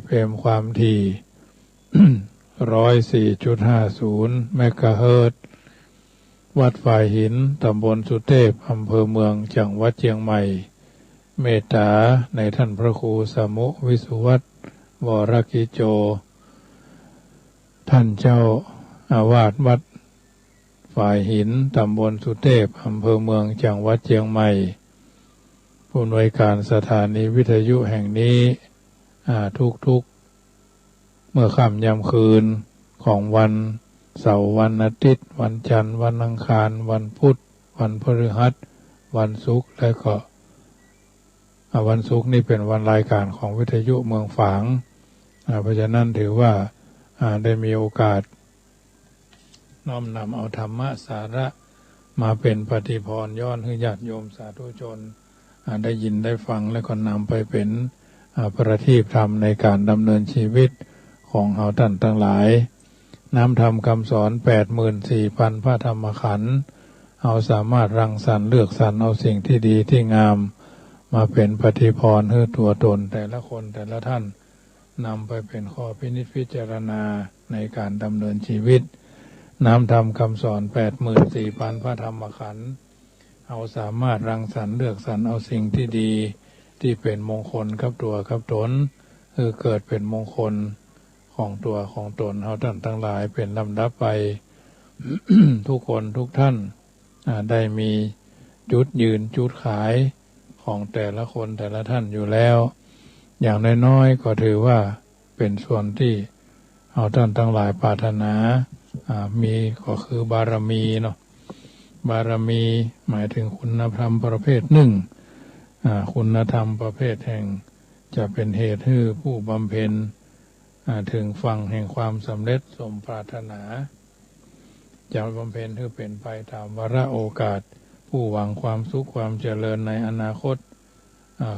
FM ความถี่ 104.50 เมกะเฮิรตซ์วัดฝ่ายหินตำบลสุเทพอำเภอเมืองจังหวัดเชียงใหม่เมตตาในท่านพระครูสมุวิสุวัตรวรกิโจท่านเจ้าอาวาสวัดฝ่ายหินตำบลสุเทพอำเภอเมืองจังหวัดเชียงใหม่ผู้อำนวยการสถานีวิทยุแห่งนี้ทุกเมื่อค่ำยามคืนของวันเสาร์วันอาทิตย์วันจันทร์วันอังคารวันพุธวันพฤหัสวันศุกร์และก็วันศุกร์นี่เป็นวันรายการของวิทยุเมืองฝางเพราะฉะนั้นถือว่าได้มีโอกาสน้อมนำเอาธรรมะสาระมาเป็นปฏิพรย้อนให้ญาติโยมสาธุชนได้ยินได้ฟังและก็นำไปเป็นประทีปธรรมในการดำเนินชีวิตของเราท่านทั้งหลายน้ำธรรมคำสอน 84,000 พระธรรมขันธ์เราสามารถรังสรรค์เลือกสรรเอาสิ่งที่ดีที่งามมาเป็นปฏิพรให้ตัวตนแต่ละคนแต่ละท่านนำไปเป็นข้อพินิจพิจารณาในการดำเนินชีวิตน้ำธรรมคำสอน 84,000 พระธรรมขันธ์เราสามารถรังสรรค์เลือกสรรเอาสิ่งที่ดีที่เป็นมงคลกับตัวกับตนคือเกิดเป็นมงคลของตัวของตนเราท่านทั้งหลายเป็นลำดับไป ทุกคนทุกท่านได้มีจุดยืนจุดขายของแต่ละคนแต่ละท่านอยู่แล้วอย่างน้อยๆก็ถือว่าเป็นส่วนที่เราท่านทั้งหลายปรารถนามีก็คือบารมีเนาะบารมีหมายถึงคุณธรรมประเภทหนึ่งคุณธรรมประเภทแห่งจะเป็นเหตุให้ผู้บำเพ็ญถึงฝั่งแห่งความสำเร็จสมปรารถนาจะบำเพ็ญให้เป็นไปตามวาระโอกาสผู้หวังความสุขความเจริญในอนาคต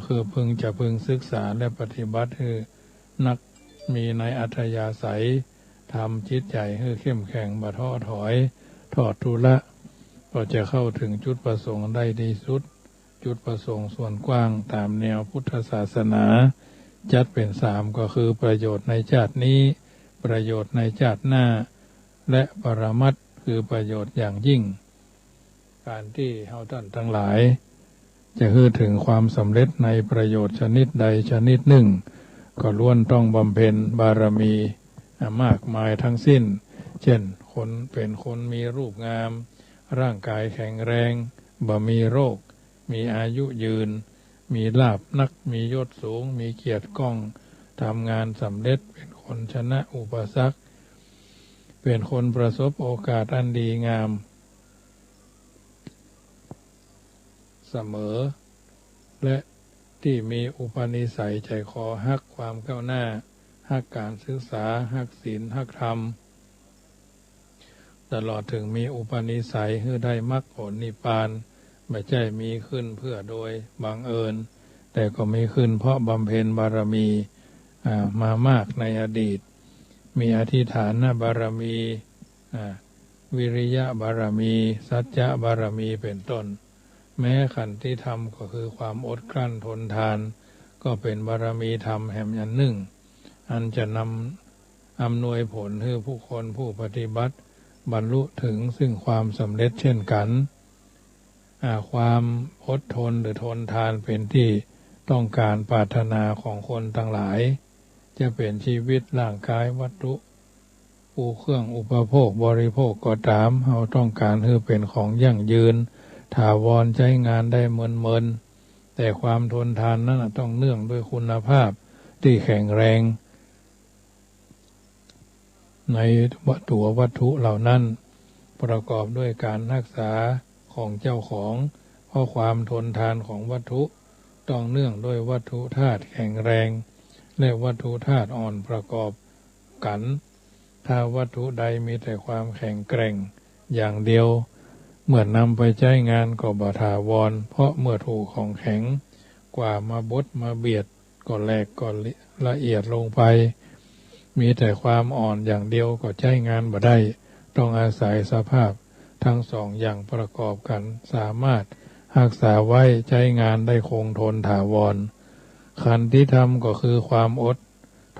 คือพึงศึกษาและปฏิบัติให้นักมีในอัธยาศัยทำจิตใจให้เข้มแข็งบ่ท้อถอยทอดทุละก็จะเข้าถึงจุดประสงค์ได้ดีสุดจุดประสงค์ส่วนกว้างตามแนวพุทธศาสนาจัดเป็น3ก็คือประโยชน์ในชาตินี้ประโยชน์ในชาติหน้าและปรมัตถ์คือประโยชน์อย่างยิ่งการที่เฮาท่านทั้งหลายจะคือถึงความสำเร็จในประโยชน์ชนิดใดชนิดหนึ่งก็ล้วนต้องบำเพ็ญบารมีมากมายทั้งสิ้นเช่นคนเป็นคนมีรูปงามร่างกายแข็งแรงบ่มีโรคมีอายุยืนมีลาภนักมียศสูงมีเกียรติก้องทำงานสำเร็จเป็นคนชนะอุปสรรคเป็นคนประสบโอกาสอันดีงามเสมอและที่มีอุปนิสัยใจคอฮักความก้าวหน้าฮักการศึกษาฮักศีลฮักธรรมตลอดถึงมีอุปนิสัยให้ได้มรรคผลนิพพานไม่ใช่มีขึ้นเพื่อโดยบังเอิญแต่ก็มีขึ้นเพราะบำเพ็ญบารมีมามากในอดีตมีอธิษฐานบารมีวิริยะบารมีสัจจะบารมีเป็นต้นแม้ขันติธรรมก็คือความอดกลั้นทนทานก็เป็นบารมีธรรมแห่งอันหนึ่งอันจะนำอำนวยผลให้ผู้คนผู้ปฏิบัติบรรลุถึงซึ่งความสำเร็จเช่นกันความอดทนหรือทนทานเป็นที่ต้องการปรารถนาของคนทั้งหลายจะเป็นชีวิตร่างกายวัตถุผู้เครื่องอุปโภคบริโภคก็ตามเราต้องการให้เป็นของยั่งยืนถาวรใช้งานได้เมินแต่ความทนทานนั้นต้องเนื่องด้วยคุณภาพที่แข็งแรงในวัตถุเหล่านั้นประกอบด้วยการรักษาของเจ้าของเพราะความทนทานของวัตถุต้องเนื่องด้วยวัตถุธาตุแข็งแรงและวัตถุธาตุอ่อนประกอบกันถ้าวัตถุใดมีแต่ความแข็งแกร่งอย่างเดียวเมื่อนำไปใช้งานก็บ่ถาวรเพราะเมื่อถูกของแข็งกว่ามาบดมาเบียดก็แหลกก็ละเอียดลงไปมีแต่ความอ่อนอย่างเดียวก็ใช้งานบ่ได้ต้องอาศัยสภาพทั้งสองอย่างประกอบกันสามารถรักษาไว้ใช้งานได้คงทนถาวรขันติธรรมก็คือความอด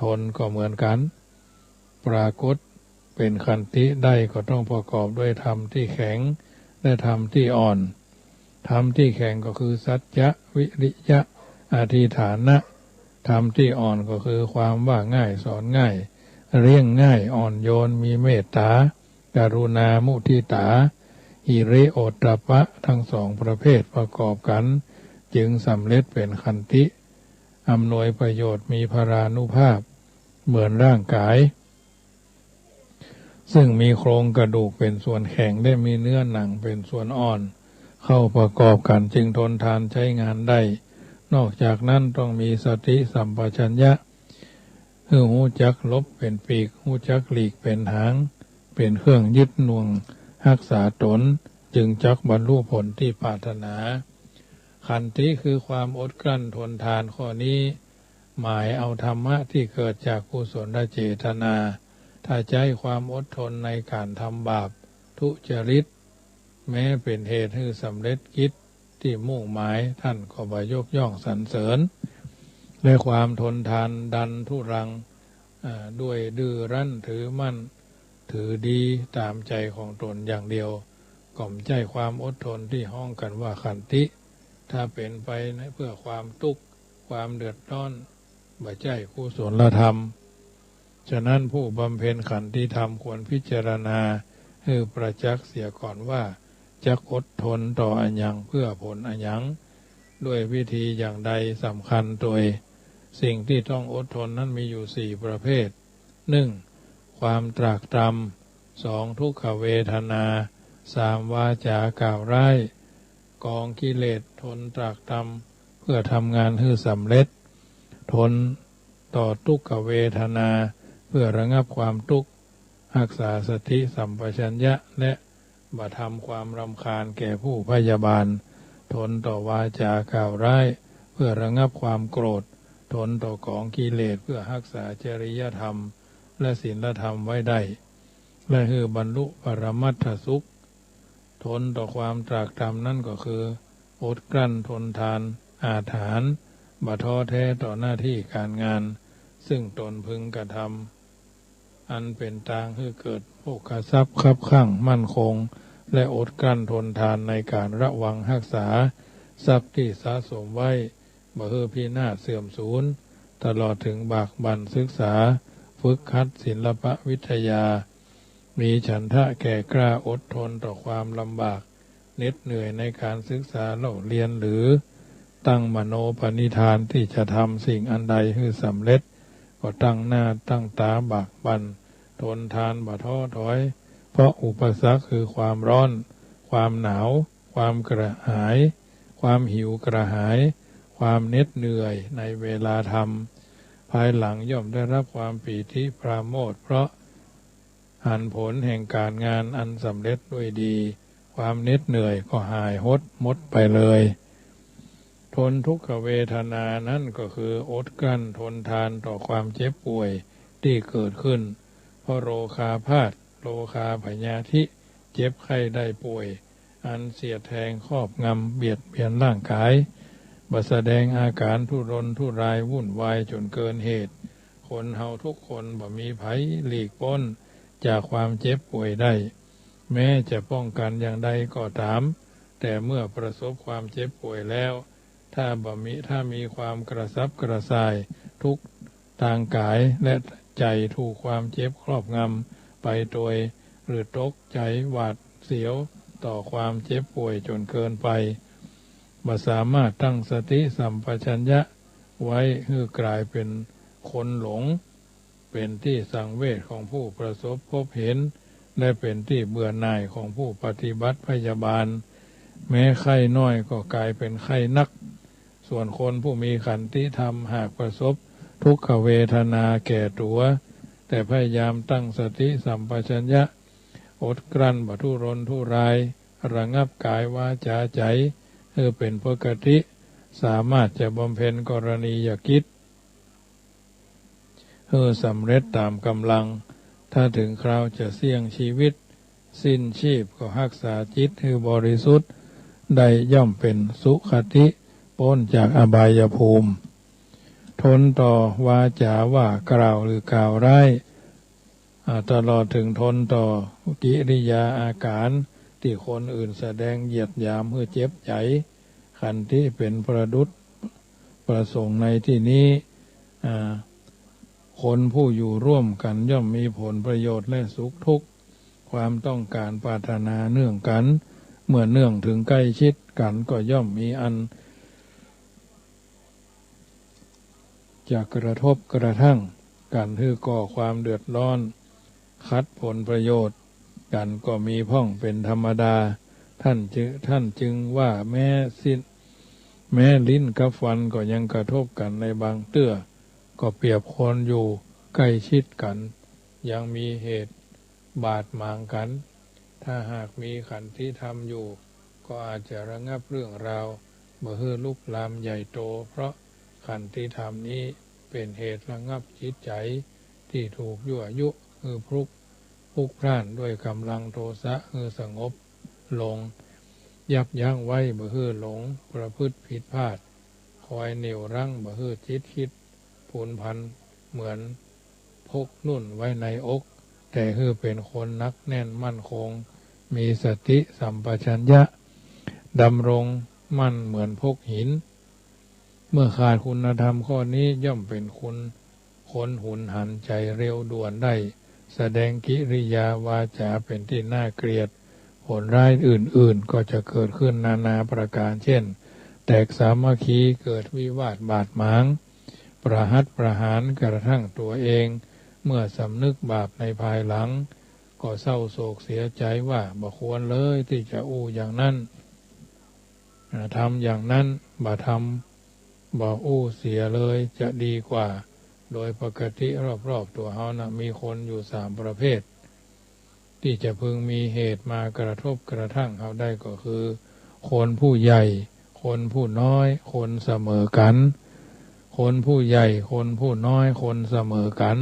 ทนก็เหมือนกันปรากฏเป็นขันติได้ก็ต้องประกอบด้วยธรรมที่แข็งและธรรมที่อ่อนธรรมที่แข็งก็คือสัจจะวิริยะอธิฐานะธรรมที่อ่อนก็คือความว่าง่ายสอนง่ายเรียงง่ายอ่อนโยนมีเมตตากรุณามุทิตาหิริโอตตัปปะทั้งสองประเภทประกอบกันจึงสำเร็จเป็นขันติอำนวยประโยชน์มีพรานุภาพเหมือนร่างกายซึ่งมีโครงกระดูกเป็นส่วนแข็งและมีเนื้อหนังเป็นส่วนอ่อนเข้าประกอบกันจึงทนทานใช้งานได้นอกจากนั้นต้องมีสติสัมปชัญญะหูจักลบเป็นปีกหูจักหลีกเป็นหางเป็นเครื่องยึดหน่วงรักษาตนจึงจักบรรลุผลที่ปรารถนาขันติคือความอดกลั้นทนทานข้อนี้หมายเอาธรรมะที่เกิดจากกุศลเจตนาถ้าใช้ความอดทนในการทำบาปทุจริตแม้เป็นเหตุให้สำเร็จกิจที่มุ่งหมายท่านก็บ่ยกย่องสรรเสริญและความทนทานดันทุรังด้วยดื้อรั้นถือมั่นถือดีตามใจของตนอย่างเดียวก่อมใจความอดทนที่ห้องกันว่าขันติถ้าเป็นไปเพื่อความทุกข์ความเดือดร้อนบ่ใจกุศลธรรมฉะนั้นผู้บำเพ็ญขันติธรรมควรพิจารณาให้ประจักษ์เสียก่อนว่าจะอดทนต่ออันยังเพื่อผลอันยังด้วยวิธีอย่างใดสำคัญโดยสิ่งที่ต้องอดทนนั้นมีอยู่สี่ประเภท 1. ความตรากตรำ 2. ทุกขเวทนา 3. วาจากล่าวร้ายกองกิเลสทนตรากตรำเพื่อทำงานให้สำเร็จทนต่อทุกขเวทนาเพื่อระงับความทุกข์รักษาสติสัมปชัญญะและบ่ทำความรำคาญแก่ผู้พยาบาลทนต่อวาจากล่าวร้ายเพื่อระงับความโกรธทนต่อกองกิเลสเพื่อรักษาจริยธรรมและศีลธรรมไว้ได้และคือบรรลุปรมัตถสุขทนต่อความตรากตรำนั่นก็คืออดกลั้นทนทานอาถรรพ์บ่ท้อแท้ต่อหน้าที่การงานซึ่งตนพึงกระทำอันเป็นทางให้เกิดโภคทรัพย์คับคั่งมั่นคงและอดกลั้นทนทานในการระวังรักษาทรัพย์ที่สะสมไว้บ่ให้พินาศเสื่อมสูญตลอดถึงบากบั่นศึกษาฝึกหัดศิลปวิทยามีฉันทะแก่กล้าอดทนต่อความลำบากเหน็ดเหนื่อยในการศึกษาเล่าเรียนหรือตั้งมโนปณิธานที่จะทำสิ่งอันใดให้สำเร็จก็ตั้งหน้าตั้งตาบากบั่นทนทานบ่ท้อถอยเพราะอุปสรรคคือความร้อนความหนาวความกระหายความหิวกระหายความเหน็ดเหนื่อยในเวลาทำภายหลังย่อมได้รับความปีติปราโมทย์เพราะหันผลแห่งการงานอันสำเร็จด้วยดีความเหน็ดเหนื่อยก็หายหดหมดไปเลยทนทุกขเวทนานั่นก็คืออดกลั้นทนทานต่อความเจ็บป่วยที่เกิดขึ้นเพราะโรคาพาธโรคาพยาธิเจ็บไข้ได้ป่วยอันเสียดแทงครอบงำเบียดเบียนร่างกายบ่แสดงอาการทุรนทุรายวุ่นวายจนเกินเหตุคนเฮาทุกคนบ่มีไผหลีกพ้นจากความเจ็บป่วยได้แม้จะป้องกันอย่างใดก็ตามแต่เมื่อประสบความเจ็บป่วยแล้วถ้ามีความกระสับกระส่ายทุกทางกายและใจถูกความเจ็บครอบงำไปโดยหรือตกใจหวาดเสียวต่อความเจ็บป่วยจนเกินไปบ่สามารถตั้งสติสัมปชัญญะไว้ให้กลายเป็นคนหลงเป็นที่สังเวชของผู้ประสบพบเห็นและเป็นที่เบื่อหน่ายของผู้ปฏิบัติพยาบาลแม้ไข้น้อยก็กลายเป็นไข้นักส่วนคนผู้มีขันติธรรมหากประสบทุกขเวทนาแก่ตัวแต่พยายามตั้งสติสัมปชัญญะอดกลั้นบ่ทุรนทุรายระงับกายวาจาใจให้เป็นปกติสามารถจะบำเพ็ญกรณียกิจให้สำเร็จตามกำลังถ้าถึงคราวจะเสี่ยงชีวิตสิ้นชีพก็รักษาจิตให้บริสุทธิ์ได้ย่อมเป็นสุขติพ้นจากอบายภูมิ ทนต่อวาจาว่ากล่าวหรือกล่าวร้ายตลอดถึงทนต่อกิริยาอาการที่คนอื่นแสดงเหยียดหยามเพื่อเจ็บใจขันที่เป็นประดุจประสงค์ในที่นี้คนผู้อยู่ร่วมกันย่อมมีผลประโยชน์และสุขทุกข์ความต้องการปรารถนาเนื่องกันเมื่อเนื่องถึงใกล้ชิดกันก็ย่อมมีอันจะกระทบกระทั่งกันคือก่อความเดือดร้อนคัดผลประโยชน์กันก็มีพ้องเป็นธรรมดาท่านจึงว่าแม้ลิ้นกับฟันก็ยังกระทบกันในบางเตื้อก็เปรียบคนอยู่ใกล้ชิดกันยังมีเหตุบาดหมางกันถ้าหากมีขันธ์ที่ทำอยู่ก็อาจจะระงับเรื่องราวบ่ให้ลุกลามใหญ่โตเพราะขันธ์ที่ทำนี้เป็นเหตุระงับจิตใจที่ถูกยั่วยุพลุกพล่านด้วยกำลังโทสะสงบลงยับยั้งไว้บ่ให้หลงประพฤติผิดพลาดคอยเหนี่ยวรั้งบ่ให้จิตคิดผูนพันเหมือนพกนุ่นไว้ในอกแต่คือเป็นคนนักแน่นมั่นคงมีสติสัมปชัญญะดำรงมั่นเหมือนพกหินเมื่อขาดคุณธรรมข้อนี้ย่อมเป็นคนหุนหันใจเร็วด่วนได้แสดงกิริยาวาจาเป็นที่น่าเกลียดผลร้ายอื่นๆก็จะเกิดขึ้นนานาประการเช่นแตกสามัคคีเกิดวิวาทบาดหมางประหัตประหารกระทั่งตัวเองเมื่อสำนึกบาปในภายหลังก็เศร้าโศกเสียใจว่าบ่ควรเลยที่จะอย่างนั้นทำอย่างนั้นบ่ทำบ่เสียเลยจะดีกว่าโดยปกติรอบๆตัวเฮานะมีคนอยู่3ประเภทที่จะพึงมีเหตุมากระทบกระทั่งเฮาได้ก็คือคนผู้ใหญ่คนผู้น้อยคนเสมอกันคนผู้ใหญ่คนผู้น้อยคนเสมอกัน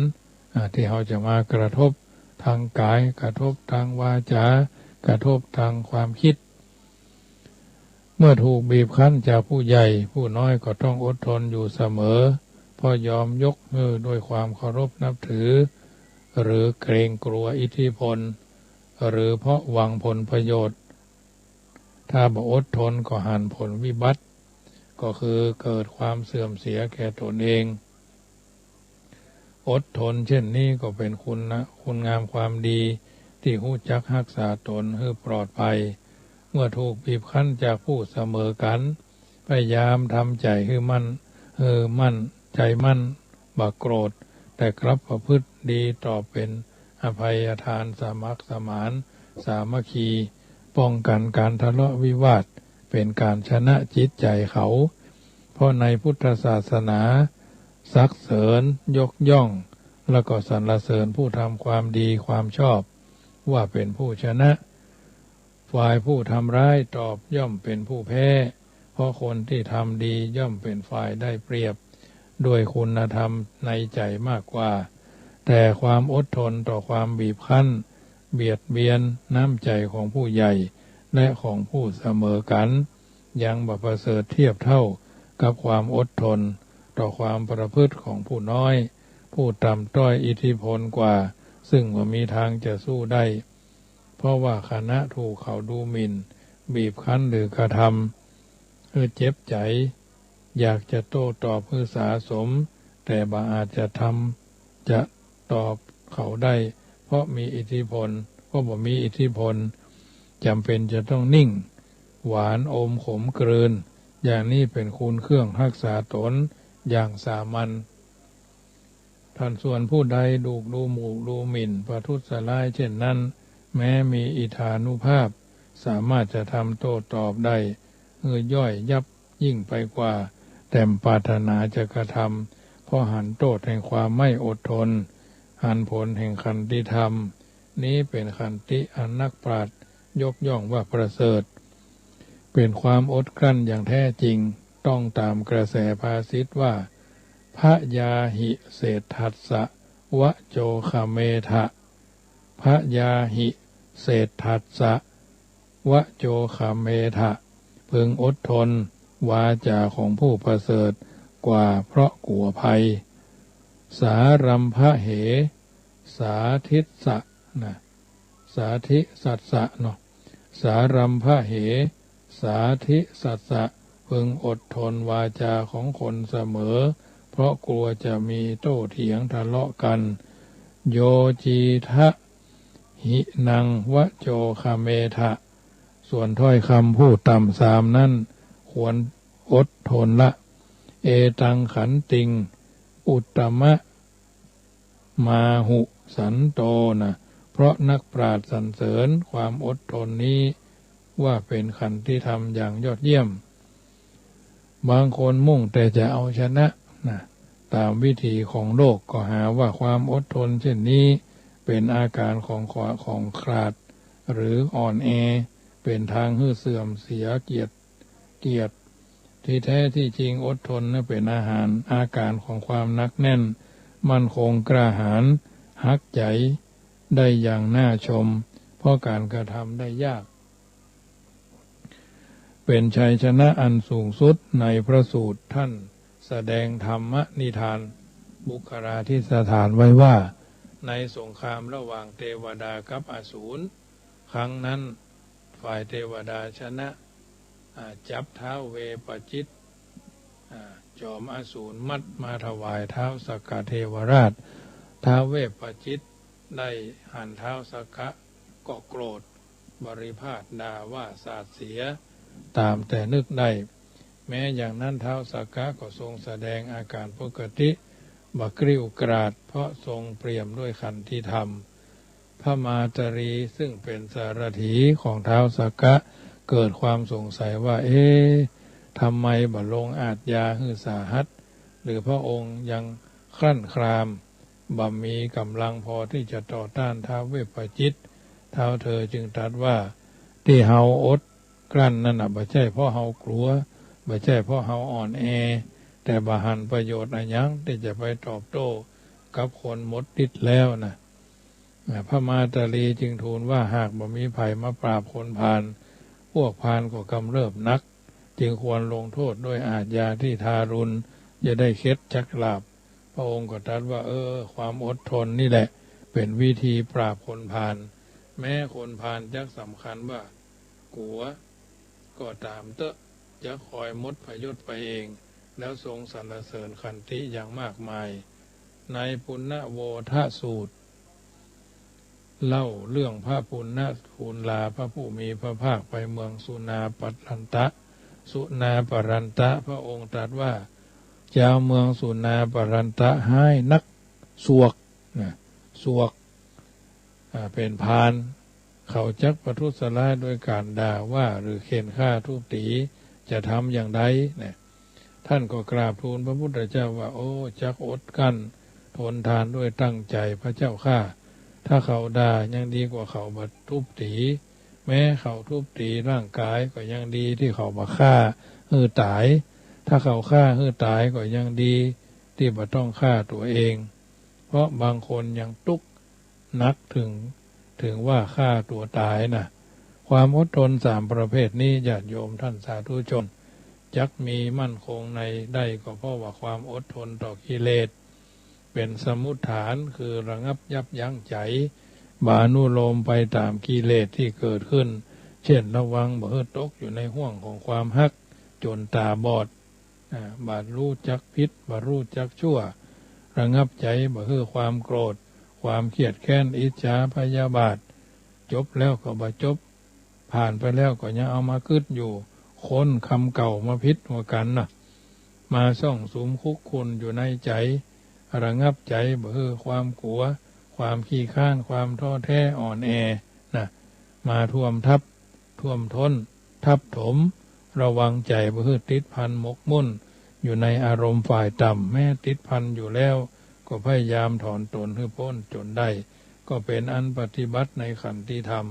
ที่เขาจะมากระทบทางกายกระทบทางวาจากระทบทางความคิดเมื่อถูกบีบคั้นจากผู้ใหญ่ผู้น้อยก็ต้องอดทนอยู่เสมอเพราะยอมยกมือด้วยความเคารพนับถือหรือเกรงกลัวอิทธิพลหรือเพราะหวังผลประโยชน์ถ้าบ่อดทนก็หันผลวิบัติก็คือเกิดความเสื่อมเสียแก่ตนเองอดทนเช่นนี้ก็เป็นคุณงามความดีที่รู้จักรักษาตนให้ปลอดภัยเมื่อถูกบีบคั้นจากผู้เสมอกันพยายามทำใจให้มั่นใจมั่นบ่โกรธแต่กลับประพฤติดีต่อเป็นอภัยทานสามัคสมานสามัคคีป้องกันการทะเลาะวิวาทเป็นการชนะจิตใจเขาเพราะในพุทธศาสนาสรรเสริญยกย่องแล้วก็สรรเสริญผู้ทำความดีความชอบว่าเป็นผู้ชนะฝ่ายผู้ทำร้ายตอบย่อมเป็นผู้แพ้เพราะคนที่ทำดีย่อมเป็นฝ่ายได้เปรียบด้วยคุณธรรมในใจมากกว่าแต่ความอดทนต่อความบีบคั้นเบียดเบียนน้ำใจของผู้ใหญ่และของผู้เสมอกันยังบ่ประเสริฐเทียบเท่ากับความอดทนต่อความประพฤติของผู้น้อยผู้ต่ำต้อยอิทธิพลกว่าซึ่งบ่มีทางจะสู้ได้เพราะว่าคณะถูกเขาดูหมิ่นบีบคั้นหรือกระทำเจ็บใจอยากจะโต้ตอบเพื่อสาสมแต่บ่อาจจะตอบเขาได้เพราะมีอิทธิพลก็บ่มีอิทธิพลจำเป็นจะต้องนิ่งหวานอมขมกลืนอย่างนี้เป็นคุณเครื่องรักษาตนอย่างสามัญท่านส่วนผู้ใดดูหมู่ดูหมิ่นประทุษร้ายเช่นนั้นแม้มีอิทธานุภาพสามารถจะทำโต้ตอบได้ย่อยยับยิ่งไปกว่าแต่ปรารถนาจะกระทำเพราะหันโทษแห่งความไม่อดทนหันผลแห่งขันติธรรมนี้เป็นขันติอันนักปราชญ์ยกย่องว่าประเสริฐเป็นความอดกลั้นอย่างแท้จริงต้องตามกระแสภาษิตว่าพะยาหิเศรษทัสสะวะโจคเมทะพะยาหิเศรษทัสสะวะโจคเมทะพึงอดทนวาจาของผู้ประเสริฐ กว่าเพราะกลัวภัยสารัมภะเหสาธิสะนะสาธิสัสสะเนาะสารัมภะเหสาธิสัสสะพึงอดทนวาจาของคนเสมอเพราะกลัวจะมีโต้เถียงทะเลาะกันโยจีทะหินังวะโจคาเมทะส่วนถ้อยคำพูดต่ำสามนั้นควรอดทนละเอตังขันติงอุตตมะมาหุสันโตนะเพราะนักปราชญ์สรรเสริญความอดทนนี้ว่าเป็นขันติธรรมอย่างยอดเยี่ยมบางคนมุ่งแต่จะเอาชนะนะตามวิธีของโลกก็หาว่าความอดทนเช่นนี้เป็นอาการของขาดหรืออ่อนแอเป็นทางให้เสื่อมเสียเกียรติที่แท้ที่จริงอดทนนั้นเป็นอาการของความหนักแน่นมั่นคงกล้าหาญฮักใจได้อย่างน่าชมเพราะการกระทำได้ยากเป็นชัยชนะอันสูงสุดในพระสูตรท่านแสดงธรรมนิทานบุคราธิสถานไว้ว่าในสงครามระหว่างเทวดากับอสูรครั้งนั้นฝ่ายเทวดาชนะจับเท้าเวปจิตจอมอสูรมัดมาถวายเท้าสกกเทวราชท้าวเวปจิตได้หั่นเท้าสกกะก็โกรธบริพาทด่าว่าสาดเสียตามแต่นึกได้แม้อย่างนั้นท้าวสกกะก็ทรงแสดงอาการปกติบักริ้วกราดเพราะทรงเปี่ยมด้วยขันติธรรมพระมาจารีซึ่งเป็นสารถีของท้าวสกกะเกิดความสงสัยว่าทำไมบ่ลงอาทยาหือสาหัสหรือพระองค์ยังครั่นครามบ่มีกำลังพอที่จะต่อต้านท้าวเวปจิตท้าวเธอจึงตรัสว่าที่เฮาอดกลั้นนั่นบ่ใช่เพราะเฮากลัวบ่ใช่เพราะเฮาอ่อนแอแต่บ่หันประโยชน์อะไรยังที่จะไปตอบโต้กับคนหมดฤทธิ์แล้วนะพระมาตาลีจึงทูลว่าหากบ่มีภัยมาปราบคนพาลพวกพาลก็กำเริบนักจึงควรลงโทษด้วยอาทยาที่ทารุณจะได้เคล็ดจักลาภพระองค์ก็ตรัสว่าความอดทนนี่แหละเป็นวิธีปราบคนพาลแม้คนพาลจักสำคัญว่ากลัวก็ตามเตอะจะคอยมดพยศไปเองแล้วทรงสรรเสริญขันติอย่างมากมายในปุณณโวทสูตรเล่าเรื่องพระปุณณทูลลาพระผู้มีพระภาคไปเมืองสุนาปัตตันตะพระองค์ตรัสว่าเจ้าเมืองสุนาปรันตะให้นักสวกเป็นพานเขาจักประทุษร้ายโดยการด่าว่าหรือเข็นฆ่าทุบตีจะทำอย่างไรเนี่ยท่านก็กราบทูลพระพุทธเจ้าว่าจักอดกั้นทนทานด้วยตั้งใจพระเจ้าข้าถ้าเขาด่ายังดีกว่าเขาบัดทุบตีแม้เขาทุบตีร่างกายก็ยังดีที่เขามาฆ่าตายถ้าเขาฆ่าตายก็ยังดีที่บ่ต้องฆ่าตัวเองเพราะบางคนยังตุกนักถึงว่าฆ่าตัวตายนะความอดทน3ประเภทนี้ญาติโยมท่านสาธุชนจักมีมั่นคงในได้ก็เพราะว่าความอดทนต่อกิเลสเป็นสมุฏฐานคือระงับยับยั้งใจบานุโลมไปตามกิเลสที่เกิดขึ้นเช่นระวังบ่ให้ตกอยู่ในห่วงของความฮักจนตาบอดบาดรู้จักพิษบาดรู้จักชั่วระงับใจบ่ให้ความโกรธความเกลียดแค้นอิจฉาพยาบาทจบแล้วก็บ่จบผ่านไปแล้วก็ยังเอามาคิดอยู่ค้นคำเก่ามาพิษหัวกันนะมาซ่องสุมคุกคุนอยู่ในใจระงับใจบ่ให้ความกลัวความขี้ข้านความท้อแท้อ่อนแอนะมาท่วมท้นทับถมระวังใจบ่ให้ติดพันหมกมุ่นอยู่ในอารมณ์ฝ่ายต่ำแม้ติดพันอยู่แล้วก็พยายามถอนตนให้พ้นจนได้ก็เป็นอันปฏิบัติในขันติธรรม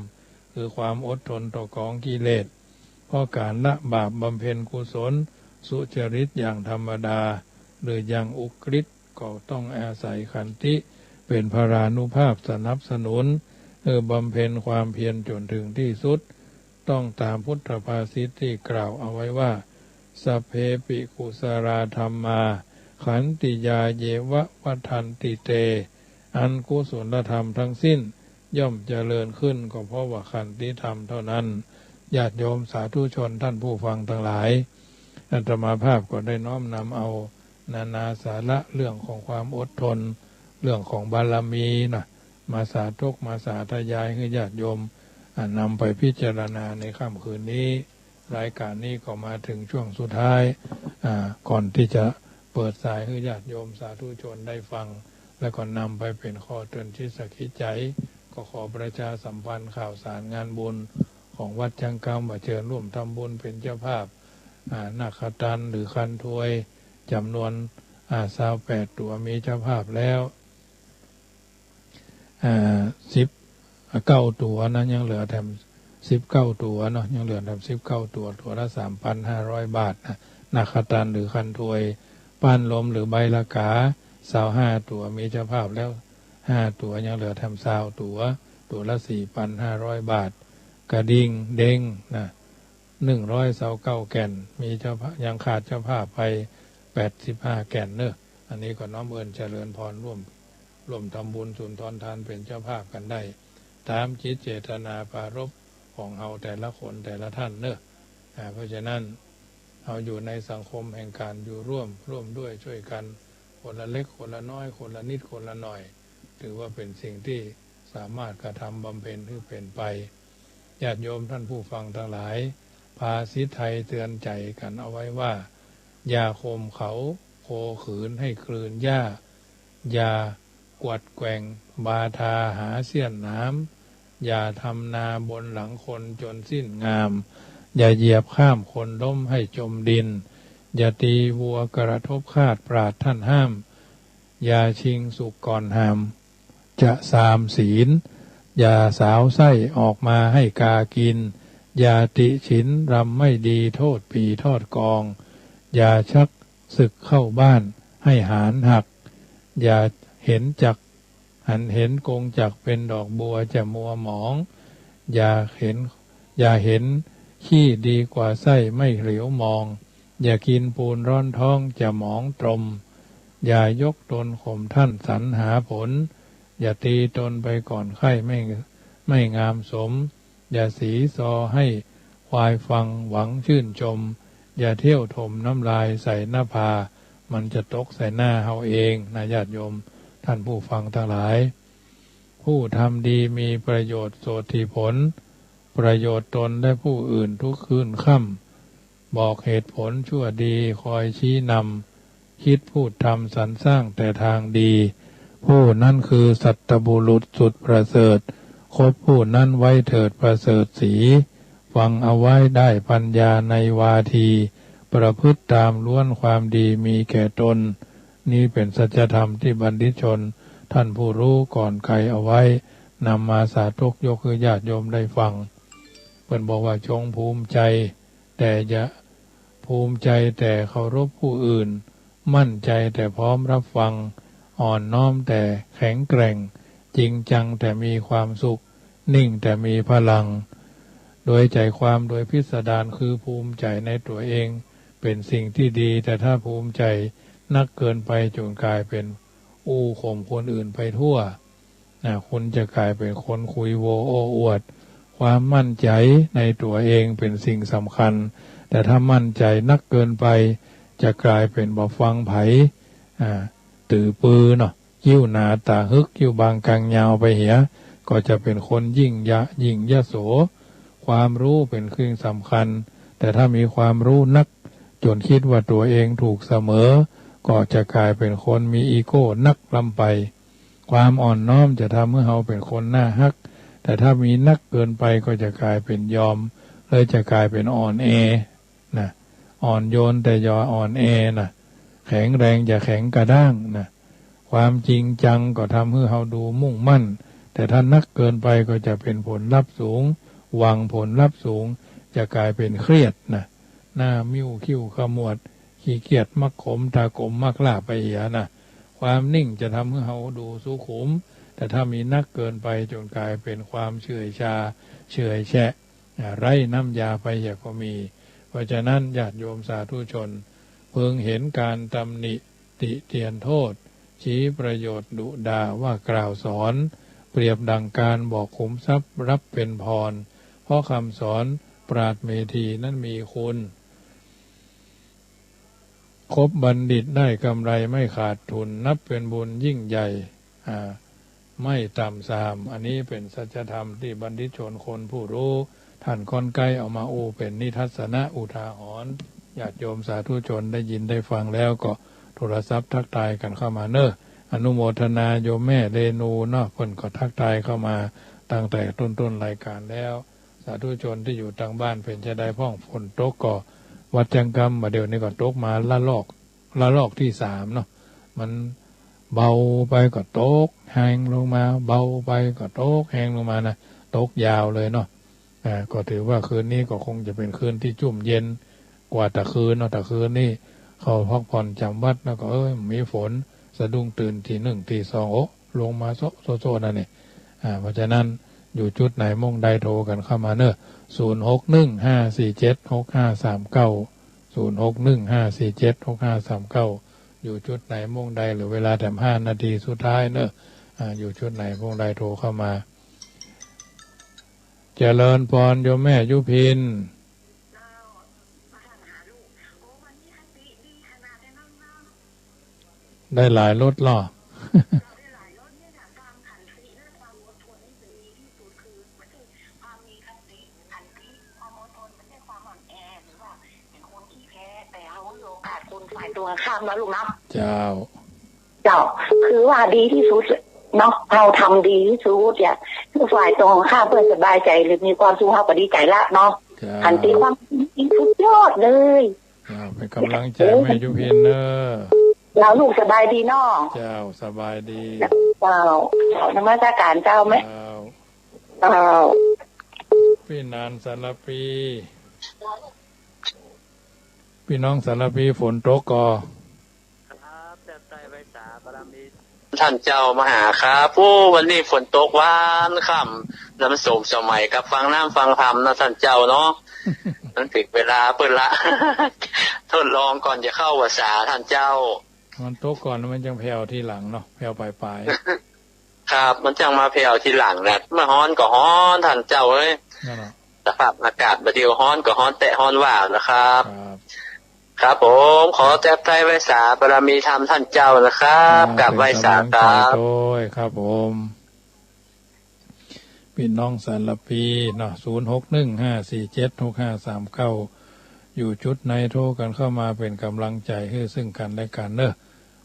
คือความอดทนต่อกองกิเลสเพราะการละบาปบำเพ็ญกุศลสุจริตอย่างธรรมดาหรืออย่างอุกฤษก็ต้องอาศัยขันติเป็นพรานุภาพสนับสนุนบำเพ็ญความเพียรจนถึงที่สุดต้องตามพุทธภาษิตที่กล่าวเอาไว้ว่า สัพเพปิกุสราธัมมาขันติยาเยวะวัฏันติเตอันกุศลธรรมทั้งสิ้นย่อมเจริญขึ้นก็เพราะว่าขันติธรรมเท่านั้นญาติโยมสาธุชนท่านผู้ฟังทั้งหลายอาตมาภาพก็ได้น้อมนำเอานานาสาระเรื่องของความอดทนเรื่องของบารมีนะมาสาธกมาสาธยายให้ญาติโยมนำไปพิจารณาในค่ำคืนนี้รายการนี้ก็มาถึงช่วงสุดท้ายก่อนที่จะเปิดสายให้ญาติโยมสาธุชนได้ฟังแล้วก็นำไปเป็นข้อเตือนที่สักคิดใจก็ขอประชาสัมพันธ์ข่าวสารงานบุญของวัดจังกำมาเชิญร่วมทำบุญเป็นเจ้าภาพนาคตันหรือคันถวยจำนวน28 ตัวมีเจ้าภาพแล้ว19 ตัวนะยังเหลือแถม19 ตัวเนาะยังเหลือแถม19 ตัวตัวละ 3,500 บาทนะนาคตันหรือคันถวยป้านลมหรือใบละกา25 ตัวมีเจ้าภาพแล้ว5 ตัวยังเหลือแถม20 ตัวตัวละ 4,500 บาทกระดิ่งเด้งนะ129 แก่นมีเจ้าภาพยังขาดเจ้าภาพไป85 แก่นเนอะอันนี้ก็น้อมเอิญเจริญพรร่วมทำบุญสุนทรทานเป็นเจ้าภาพกันได้ตามจิตเจตนาปรารภของเราแต่ละคนแต่ละท่านเนอะเพราะฉะนั้นเราอยู่ในสังคมแห่งการอยู่ร่วมด้วยช่วยกันคนละเล็กคนละน้อยคนละนิดคนละหน่อยถือว่าเป็นสิ่งที่สามารถกระทำบำเพ็ญให้เป็นไปญาติโยมท่านผู้ฟังทั้งหลายภาษิตไทยเตือนใจกันเอาไว้ว่าอย่าข่มเขาโคขืนให้คลืนหญ้าอย่ากวัดแกว่งบาทาหาเสี้ยนน้ำอย่าทำนาบนหลังคนจนสิ้นงามอย่าเหยียบข้ามคนล้มให้จมดินอย่าตีวัวกระทบคาดปราดท่านห้ามอย่าชิงสุกก่อนหามจะสามศีลอย่าสาวไส้ออกมาให้กากินอย่าติฉินรำไม่ดีโทษปีทอดกองอย่าชักศึกเข้าบ้านให้หารหักอย่าเห็นจักเห็นกงจักเป็นดอกบัวจะมัวหมองอย่าเห็นขี้ดีกว่าไส้ไม่เหลียวมองอย่ากินปูนร้อนท้องจะหมองตรมอย่ายกตนข่มท่านสรรหาผลอย่าตีตนไปก่อนไข้ไม่งามสมอย่าสีซอให้ควายฟังหวังชื่นชมอย่าเที่ยวถมน้ำลายใส่หน้าผามันจะตกใส่หน้าเฮาเองนะญาติโยมท่านผู้ฟังทั้งหลายผู้ทำดีมีประโยชน์โสติผลประโยชน์ตนและผู้อื่นทุกคืนค่ำบอกเหตุผลชั่วดีคอยชี้นำคิดพูดทำสรรสร้างแต่ทางดีผู้นั้นคือสัตบุรุษสุดประเสริฐคบผู้นั้นไว้เถิดประเสริฐสีฟังเอาไว้ได้ปัญญาในวาทีประพฤติตามล้วนความดีมีแก่ตนนี้เป็นสัจธรรมที่บัณฑิตชนท่านผู้รู้ก่อนใครเอาไว้นำมาสาธกยกคือญาติโยมได้ฟังเพิ่นบอกว่าจงภูมิใจแต่อย่าภูมิใจแต่เคารพผู้อื่นมั่นใจแต่พร้อมรับฟังอ่อนน้อมแต่แข็งแกร่งจริงจังแต่มีความสุขนิ่งแต่มีพลังโดยใจความโดยพิสดารคือภูมิใจในตัวเองเป็นสิ่งที่ดีแต่ถ้าภูมิใจนักเกินไปจนกลายเป็นข่มคนอื่นไปทั่วคุณจะกลายเป็นคนคุยโวโอ้อวดความมั่นใจในตัวเองเป็นสิ่งสำคัญแต่ถ้ามั่นใจนักเกินไปจะกลายเป็นบ่ฟังไผตือปือเนาะยิ้วหนาตาฮึกยิ้วบางกลางยาวไปเหียก็จะเป็นคนยิ่งยโสความรู้เป็นเครื่องสำคัญแต่ถ้ามีความรู้นักจนคิดว่าตัวเองถูกเสมอก็จะกลายเป็นคนมีอีโก้นักลำไปความอ่อนน้อมจะทำให้เราเป็นคนหน้าฮักแต่ถ้ามีนักเกินไปก็จะกลายเป็นยอมเลยจะกลายเป็นอ่อนแอนะอ่อนโยนแต่อย่าอ่อนแอนะแข็งแรงอย่าแข็งกระด้างนะความจริงจังก็ทำให้เราดูมุ่งมั่นแต่ถ้านักเกินไปก็จะเป็นผลลัพธ์สูงหวังผลลัพธ์สูงจะกลายเป็นเครียดนะหน้ามิ้วคิ้วขมวดขี้เกียจมักขมตากลมมักล่าไปเหียนะความนิ่งจะทำให้เราดูสุขุมแต่ถ้ามีนักเกินไปจนกลายเป็นความเฉื่อยชาเฉื่อยแฉะไร้น้ำยาไปเหียก็มีเพ ราะฉะนั้นญาติโยมสาธุชนเพิ่งเห็นการตำหนิติเตียนโทษชี้ประโยชน์ดุด่าว่ากล่าวสอนเปรียบดังการบอกขุมทรัพย์รับเป็นพรเพราะคำสอนปราชญ์เมธีนั้นมีคุณคบบัณฑิตได้กำไรไม่ขาดทุนนับเป็นบุญยิ่งใหญ่ไม่ต่ำทรามอันนี้เป็นสัจธรรมที่บัณฑิตชนคนผู้รู้ท่านคนไกลเอามาอู้เป็นนิทัศนะอุทาหรณ์ญาติโยมสาธุชนได้ยินได้ฟังแล้วก็โทรศัพท์ทักทายกันเข้ามาเนอะอนุโมทนาโยมแม่เรนูเนาะเพิ่นก็ทักทายเข้ามาตั้งแต่ต้นรายการแล้วสาธุชนที่อยู่ทางบ้านเป็นจะได้พ้องฝนตกก็วัดจังกรรมมาเดี๋ยวนี้ก็ตกมาละลอกที่3เนาะมันเบาไปก็ตกแห้งลงมาเบาไปก็ตกแห้งลงมานะตกยาวเลยเนาะก็ถือว่าคืนนี้ก็คงจะเป็นคืนที่ชุ่มเย็นกว่าแต่คืนเนาะแต่คืนนี้เขาพักผ่อนจำวัดแล้วก็มีฝนสะดุ้งตื่นที1ที2โอ้ลงมาโซนั่นนี่เพราะฉะนั้นอยู่จุดไหนมงใดโทรกันเข้ามาเนอะ0615476539 0615476539อยู่จุดไหนมงใดหรือเวลาแต่5 นาทีสุดท้ายเนอะอยู่จุดไหนมงใดโทรเข้ามาเจริญพรโยมแม่ยุพินได้หลายรถล่อฝ่ายตรงข้ามนะลูกนะเจ้าคือว่าดีที่สุดเนาะเราทำดีที่สุดเนี่ยคือฝ่ายตรงข้ามเพื่อสบายใจหรือมีความสุขเราก็ดีใจละเนาะหันตีความดีสุดยอดเลยเป็นกำลังใจแม่ยุพินเนอะเราลูกสบายดีเนาะเจ้าสบายดีเจ้านมัสการเจ้าไหมพี่นานสารพีพี่น้องสารพีฝนตกก็ครับแต่ใจไว้สาบารมีท่านเจ้ามหาครับวันนี้ฝนตกหวานค่ำน้ำสมสมัยกับฟังน้ำฟังธรรมนะท่านเจ้าเนาะมันถึงเวลาเปิดละทดลองก่อนจะเข้าภาษาท่านเจ้ามันตกก่อนมันจังแผ่วทีหลังเนาะแผ่วปลายครับมันจังมาแผ่วทีหลังแหละเมื่อฮ้อนก็ฮ้อนท่านเจ้าเอ้ยสภาพอากาศบดเดียวฮ้อนก็ฮ้อนแตะฮ้อนว่านะครับครับผมขอแจกใจไว้สาบารมีธรรมท่านเจ้านะครับกับไว้สาครับโอ้ยครับผมพี่น้องสารพีเนาะ0615476539อยู่จุดไหนโทรกันเข้ามาเป็นกำลังใจให้ซึ่งกันและกันเนอะ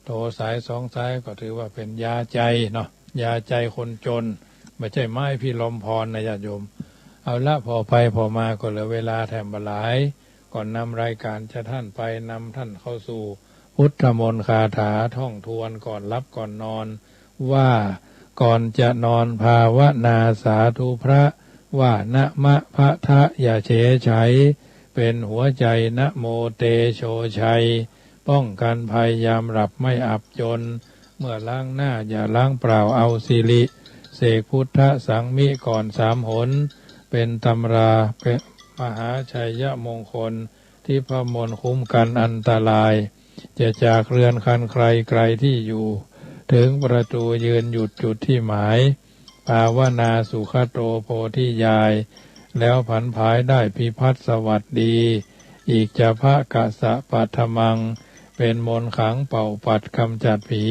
โทรสาย2 สายก็ถือว่าเป็นยาใจเนาะยาใจคนจนไม่ใช่ไม้พี่ลมพรนะญาติโยมเอาละพอไปพอมาก็เหลือเวลาแถมบหลายก่อนนำรายการจะท่านไปนำท่านเข้าสู่พุทธมนต์คาถาท่องทวนก่อนรับก่อนนอนว่าก่อนจะนอนภาวนาสาธุพระว่านะมะพะทะอย่าเฉยไฉเป็นหัวใจนะโมเตโชชัยป้องกันภัยยามหลับไม่อับจนเมื่อล้างหน้าอย่าล้างเปล่าเอาสิริเสกพุทธสังมิก่อน3 หนเป็นตำราเป็นมหาชัยมงคลที่พระมนต์คุ้มกันอันตรายจะจากเรือนคันใครไกลที่อยู่ถึงประตูยืนหยุดจุดที่หมายภาวนาสุขโตโพธิยายแล้วผันผายได้พิพัฒน์สวัสดีอีกจะพระกะสะปัทมังเป็นมนต์ขังเป่าปัดกำจัดผี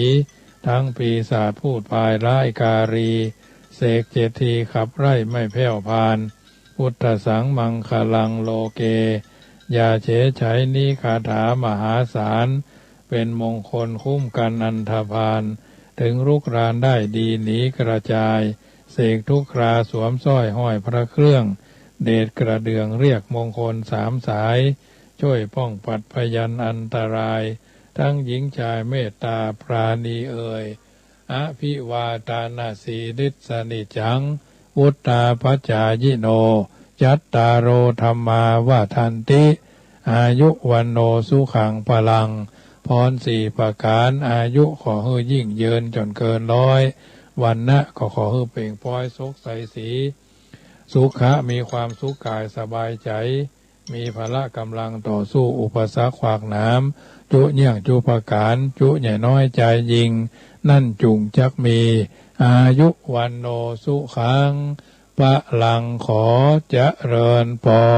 ทั้งปีศาจพูดพายร้ายการีเสก7 ทีขับไล่ไม่แผ่วพานพุทธสังมังคลังโลเกอย่าเฉยไฉนี้คาถามหาศาลเป็นมงคลคุ้มกันอันธพาลถึงรุกรานได้ดีหนีกระจายเสกทุกคราสวมสร้อยห้อยพระเครื่องเดชกระเดืองเรียกมงคล3 สายช่วยป้องปัดพยันอันตรายทั้งหญิงชายเมตตาปราณีเอ่ยอภิวาทานาสีฤทธสนิจังวุตตาปัจจายโนจัตตารโอธรรมาวาทันติอายุวันโนสุขังพลังพร4 ประการอายุขอให้ยิ่งเยินจนเกิน100วันนะขอให้เปล่งปลอยสุขใสสีสุขะมีความสุขกายสบายใจ มีพละกำลังต่อสู้อุปสรรคขวากหนามจุเยี่ยงจุปการจุใหญ่น้อยใจยิงนั่นจุงจักมีอายุวันโนสุขังพระลังขอเจริญพร